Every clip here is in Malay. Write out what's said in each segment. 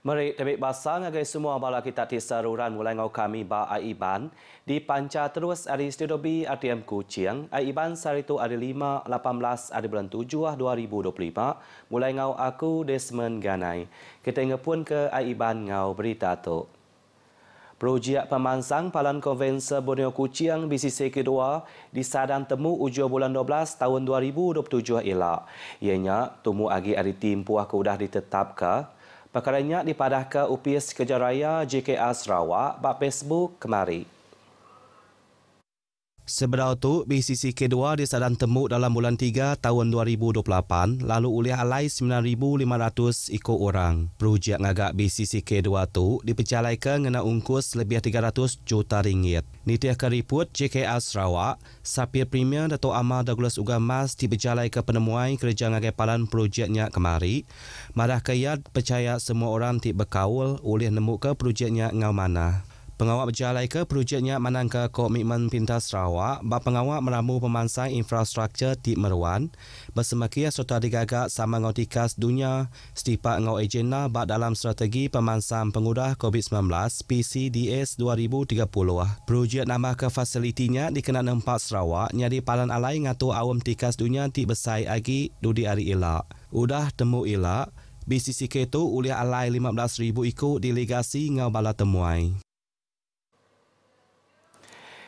Mari tebik basang agai semua bala kita ti saruran mulai ngau kami ba Aiban di panca terus hari Studio ATM Kuching Aiban saritu hari 5 18 hari bulan 7 2025 mulai ngau aku Desmond Ganai. Kita ngepun ke Aiban ngau berita tu. Projek pemansang Palan Konvensi Borneo Kuching BCC kedua disadang temu ujung bulan 12 tahun 2027 elak. Ianya temu agi hari tim puah udah ditetapkan. Perkaranya dipadah ke UPS Kejaraya JKR Sarawak bak Facebook kemari. Sebenarnya tu, BCC K2 disadang temu dalam bulan 3 tahun 2028 lalu oleh alai 9,500 ikut orang. Projek ngagak BCC K2 tu diperjalaikan ngena ungkus lebih 300 juta ringgit. Nitiah keriput JKR Sarawak, Sapir Premier Dato' Amar Douglas Ugamas diperjalai ke penemuan kerja ngagai palan projeknya kemari. Madah kaya percaya semua orang ti berkaul oleh nemu ke projeknya ngau mana. Pengawal berjalai ke projeknya manang ke komitmen Pintas Sarawak bak pengawal meramu pemansang infrastruktur di Meruan bersemakia serta digagak sama ngau tikas dunia setipak ngau agenda bak dalam strategi pemansang pengudah COVID-19 PCDS 2030. Projek nambah ke fasilitinya dikenal nempat Sarawak nyari palan alai ngatur awam tikas dunia ti besai agi dudi hari elak. Udah temu elak, BCCK tu oleh alai 15,000 ikut delegasi ngau bala temuai.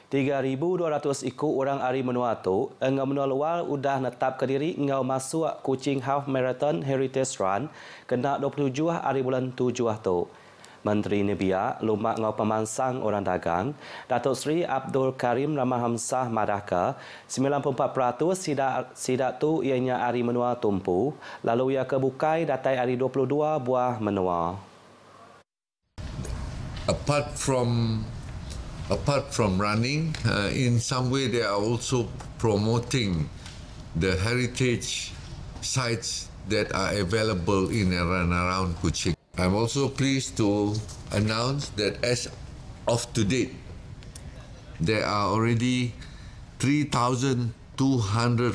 3,200 ikut orang hari menua tu, engau menua luar udah netap ke diri engau masuk Kuching Half Marathon Heritage Run kena 27 hari bulan 7 tu. Menteri Nebia lumak ngau pemansang orang dagang, Datuk Seri Abdul Karim Ramah Hamzah madahka 94% sidak tu ianya hari menua tumpu, lalu ia kebukai datai hari 22 buah menua. Apart from running, in some way they are also promoting the heritage sites that are available in and around Kuching. I'm also pleased to announce that as of today, there are already 3,200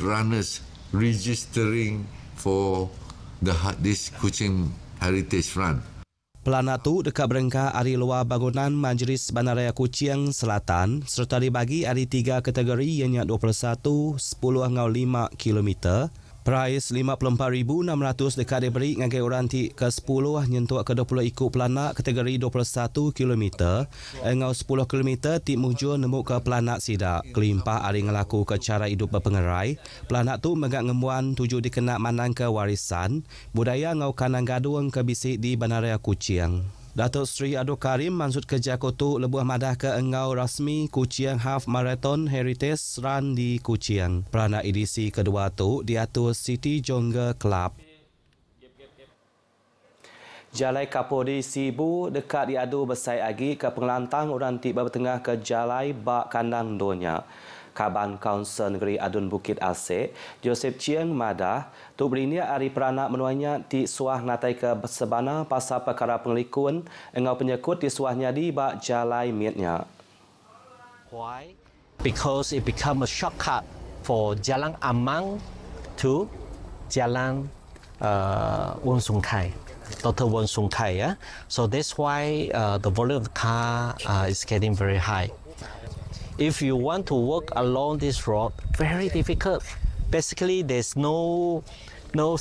runners registering for this Kuching Heritage Run. Pelana tu dekat berengkah hari luar bangunan Majlis Bandaraya Kuching Selatan serta dibagi hari 3 kategori ianya 21, 10 hingga 5 km. Price 54,600 dekat diberi ngagai orang ti ke 10 nyentuh ke 20 ikut pelana kategori 21 km. Engau 10 km ti muncul nemu ke pelana sidak. Kelimpah hari ngelaku ke cara hidup berpengerai. Pelana tu megak ngemuan tuju dikena manang ke warisan budaya ngau kanang gaduang ke bisik di Bandaraya Kuching. Datuk Seri Abdul Karim maksud kerja kotu lebuh madah ke engau rasmi Kuching Half Marathon Heritage Run di Kuching. Perana edisi kedua tu diatur City Jongga Club. Jalai Kapolri Sibu dekat diadu bersai agi ke pengelantang orang tiba bertengah ke jalai bak kandang donya. Kaban Kaunsil Negeri Adun Bukit Asik, Joseph Chiang Madah, tu berinia hari peranak menuanya di suah natai ke sebana pasal perkara pengelikun engau penyekut di suahnya di bak jalai mietnya. Why? Because it become a shortcut for Jalan Amang to Jalan Wong Sung Kai. Dr. Wong Sung Kai, yeah? So that's why the volume of the car is getting very high. If you want to walk along this road, very difficult. Basically, there's no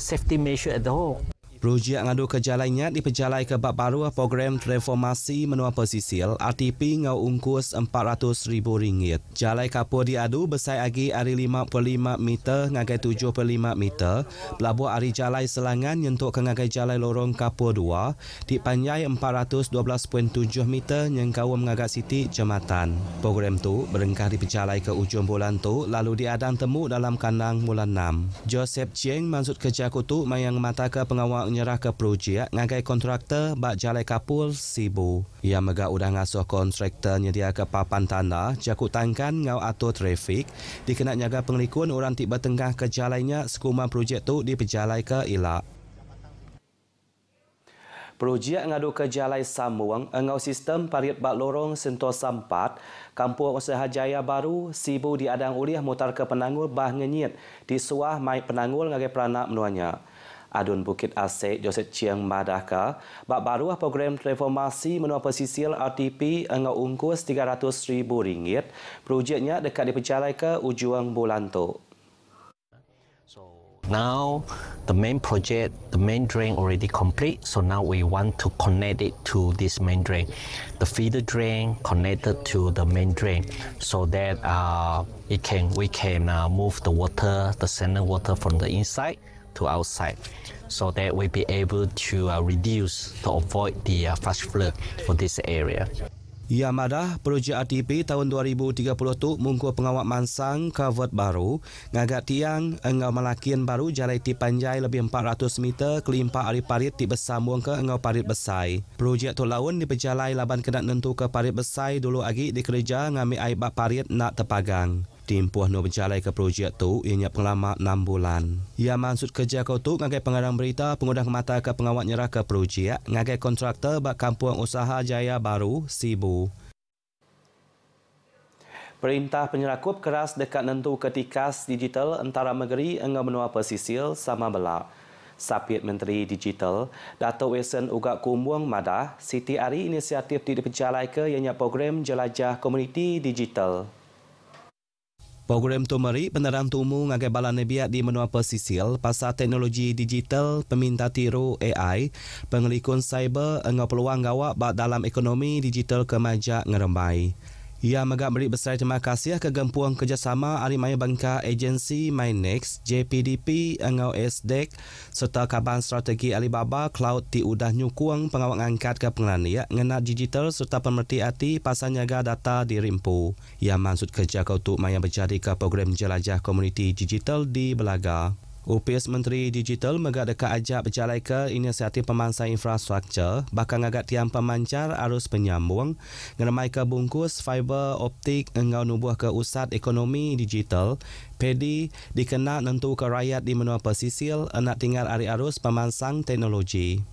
safety measure at all. Projek ngadu ke jalannya diperjalai ke bab baru program reformasi menua pesisil RTP ngau ungkus RM400,000. Jalai kapur diadu bersai agi hari 55 meter ngagai 75 meter. Pelabuh hari jalai selangan nyentuk ke ngagai jalai lorong kapur 2 di panjai 412.7 meter yang kawam ngagak siti jematan. Program tu berengkah diperjalai ke ujung bulan tu lalu diadang temu dalam kandang bulan 6. Joseph Chiang maksud kerja kutu mayang mata ke pengawal nyerah ke projek ngagai kontraktor bak jalai kapul Sibu. Ia megak udah ngasuh kontraktor nyedia ke papan tanda jakut tangkan ngau atur trafik dikena nyaga pengelikun orang tiba tengah ke jalainya sekuman projek tu diperjalai ke elak. Projek ngadu ke jalai Samuang engau sistem parit bak lorong Sentosa 4 Kampung Usaha Jaya Baru Sibu diadang uliah mutar ke penangul bah ngenyit di suah mai penangul ngagai peranak menuanya. Adun Bukit Asik Joseph Chiang Madaka, bak baru program reformasi menua pesisir RTP engau ungkus RM300,000. Projeknya dekat dipercalai ke ujung bulan tu. Now, the main project, the main drain already complete. So now we want to connect it to this main drain. The feeder drain connected to the main drain, so that we can move the water, the standard water from the inside to outside, so that we be able to avoid the flash flood for this area. Ia madah projek RTP tahun 2030 tu mungku pengawak mansang covered baru ngagak tiang engau malakian baru jalai ti panjai lebih 400 meter kelimpa ari parit ti bersambung ke engau parit besai. Projek tu laun diperjalai laban kena nentu ke parit besai dulu agi dikerja ngambil air bak parit nak terpagang. Tim puah no berjalai ke projek tu ianya penglama 6 bulan. Ia maksud kerja kau tu ngagai pengarang berita pengudang mata ke pengawak nyerah ke projek ngagai kontraktor bak kampung usaha Jaya Baru Sibu. Perintah penyerakup keras dekat nentu ketikas digital antara negeri engau menua pesisir sama belak. Sapit Menteri Digital, Dato' Wilson Ugak Kumbuang madah, Siti Ari inisiatif diperjalai ke ianya program jelajah komuniti digital. Program tu meri penerang tumu ngagai balan nebiat di menua pesisir pasal teknologi digital peminta tiru AI, pengelikun cyber engau peluang gawak bak dalam ekonomi digital kemajak ngerembai. Ia megak beri besar terima kasih ke gempuang kerjasama Arimaya Bangka Agensi MyNext, JPDP, engau SDEC serta Kaban Strategi Alibaba Cloud ti udah nyukuang pengawak angkat ke pengelania ngena digital serta pemerti hati pasal nyaga data di Rimpu. Ia maksud kerja kau tu maya berjadi ke program jelajah komuniti digital di Belaga. UPS Menteri Digital megak dekat ajak berjalai ke inisiatif pemansai infrastruktur bakal ngagak tiang pemancar arus penyambung ngeremai ke bungkus fiber optik engau nubuh ke usat ekonomi digital PEDI dikena nentu ke rakyat di menua pesisir nak tinggal ari arus pemansang teknologi.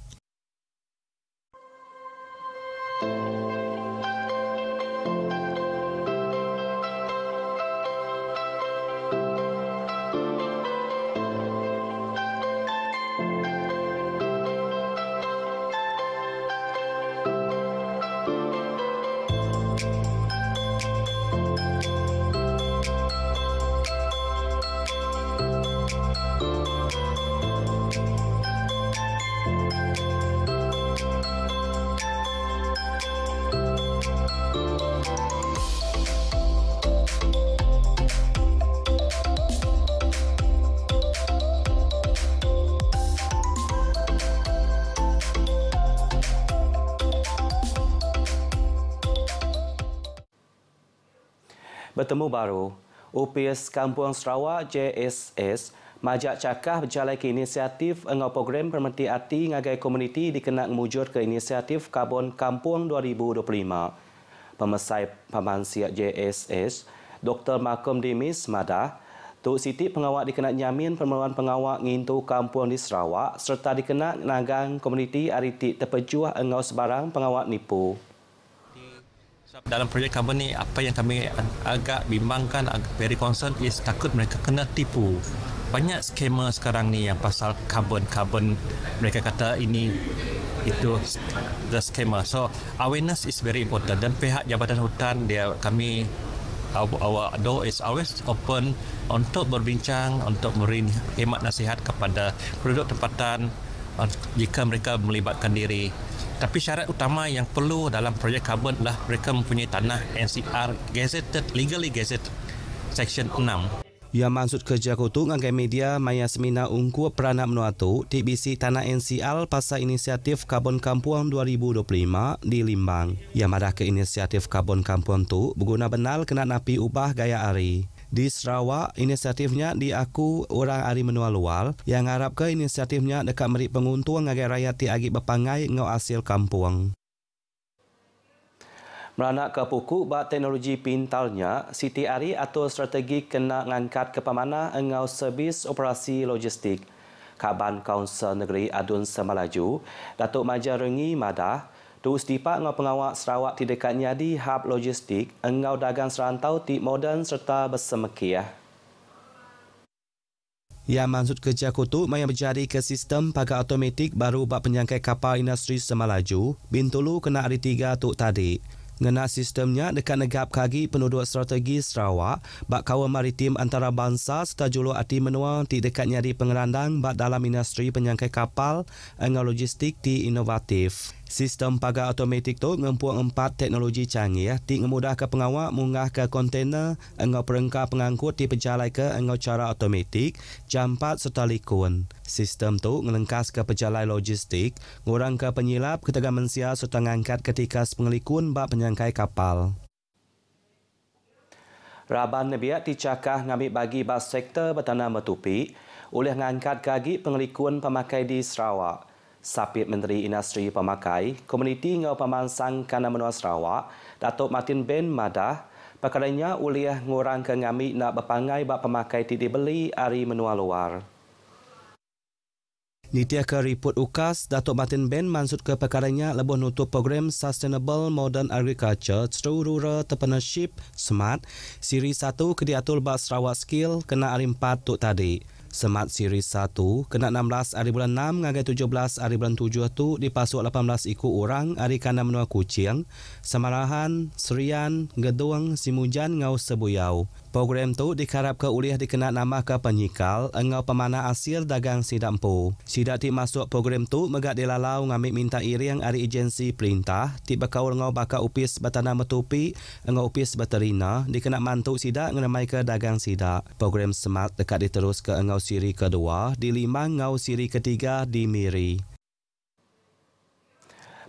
Bertemu baru, UPS Kampung Sarawak JSS majak cakah berjalai ke inisiatif engau program permenti hati ngagai komuniti dikenak mewujud ke inisiatif Karbon Kampung 2025. Pemesai Pamansiak JSS, Dr. Malcolm Demis madah, Tuk Siti pengawak dikenak nyamin permeluan pengawak ngintu kampung di Sarawak serta dikenak nagang komuniti aritik terpejuah engau sebarang pengawak nipu. Dalam projek karbon ni, apa yang kami agak bimbangkan, very concern is takut mereka kena tipu. Banyak skema sekarang ni yang pasal karbon mereka kata ini itu the skema. So awareness is very important dan pihak Jabatan Hutan kami our door is always open untuk berbincang, untuk memberi khidmat nasihat kepada penduduk tempatan jika mereka melibatkan diri. Tapi syarat utama yang perlu dalam projek karbon adalah mereka mempunyai tanah NCR gazetted, legally gazetted, Section 6. Ia maksud kerja kutu ngagai media maya seminar ungku peranak menua tu TBC Tanah NCR pasal inisiatif Karbon Kampung 2025 di Limbang. Ia madah ke inisiatif Karbon Kampung tu berguna benar kena napi ubah gaya ari. Di Sarawak, inisiatifnya diaku orang ari menua luar yang harap ke inisiatifnya dekat meri penguntung ngagai rakyat ti agi berpangai ngau hasil kampung. Meranak ke puku bak teknologi pintalnya, Siti Ari atur strategi kena ngangkat ke pemanah engau servis operasi logistik. Kaban Kaunsil Negeri Adun Semalaju, Datuk Maja Rengi madah, Tu setipak engau pengawak Sarawak ti dekatnya di hub logistik, engau dagang serantau ti moden serta bersemekiah. Yang maksud kerja kutu yang berjadi ke sistem pagar automatik baru bak penyangkai kapal industri semalaju, bintulu kena hari 3 tuk tadi. Ngena sistemnya dekat negap kaki penduduk strategi Sarawak, bak kawan maritim antarabangsa serta juluk hati menua di dekat nyari pengerandang bak dalam industri penyangkai kapal dengan logistik di inovatif. Sistem pagar automatik tu ngempuang 4 teknologi canggih di ngemudah ke pengawak munggah ke kontainer engau perengkar pengangkut di pejalai ke engau cara automatik, jampat serta likun. Sistem tu ngelengkas ke pejalai logistik, ngurang ke penyilap ketegangan mensia serta ngangkat ketika pengelikun bak penyangkai kapal. Raban Nebiat dicakah ngambil bagi bas sektor bertanam bertupi oleh ngangkat kaki pengelikun pemakai di Sarawak. Sapit Menteri Industri Pemakai, Komuniti Ngau Pemansang Kana Menua Sarawak, Datuk Martin Ben Madah, perkaranya oleh ngurang ke ngamik nak berpangai bak pemakai titi beli hari menua luar. Nitia ke report UKAS, Datuk Martin Ben maksud ke perkaranya lebih nutup program Sustainable Modern Agriculture through Rural Entrepreneurship SMART, Siri 1 ke diatur bak Sarawak Skill kena hari 4 tuk tadi. Smart Series 1 kena 16 hari bulan 6 ngagai 17 hari bulan 7 tu dipasuk 18 ikut orang hari kana menua Kuching, Samarahan, Serian, Gedung, Simujan ngau Sebuyau. Program tu dikarap ke uliah dikenal nama ke penyikal engau pemana hasil dagang sidampu. Sidak ti masuk program tu megak dilalau ngambil minta iriang hari agensi perintah ti bakau ngau baka upis batana metupi engau upis baterina dikenal mantuk sidak ngenamai ke dagang sidak. Program Smart dekat diterus ke engau siri kedua di 5 ngau siri ketiga di Miri.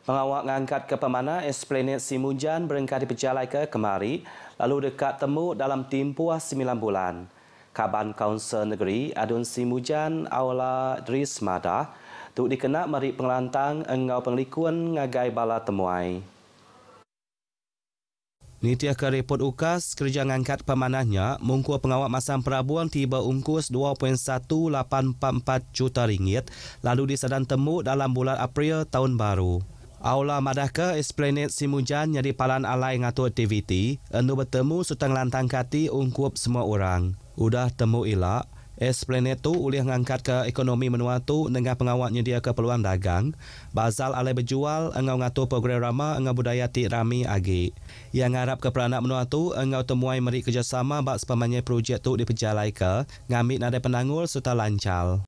Pengawak ngangkat ke pemana Esplanade Simujan berengkar dipejalai ke kemari lalu dekat temu dalam tempoh 9 bulan. Kaban Kaunsil Negeri Adun Simujan Aula Dris Madah tu dikenak mari pengelantang engau pengelikun ngagai bala temuai. Nitia ke report UKAS, kerja ngangkat pemanahnya mungkuh pengawak masang perabuan tiba ungkus 2.1844 juta ringgit lalu disadan temu dalam bulan April tahun baru. Aula Madaka Esplanade Simujan nyari palan alai ngatur aktiviti, enu bertemu serta ngelantang kati ungkup semua orang. Udah temu ilak, Esplanade tu ulih ngangkat ke ekonomi menua tu dengan pengawak nyedia ke peluang dagang, bazal alai berjual, engau ngatur program rama, engau budaya ti rami agi. Yang ngarap ke peranak menua tu, engau temuai meri kerjasama bak sepamanya projek tu dipejalai ke, ngambil nadai penangul serta lancar.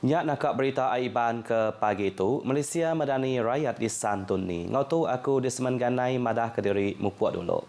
Nyak nakak berita aiban ke pagi tu, Malaysia Madani Rakyat di Santun ni. Ngau tu aku di Semenganai Madah Kediri Mupuak dulu.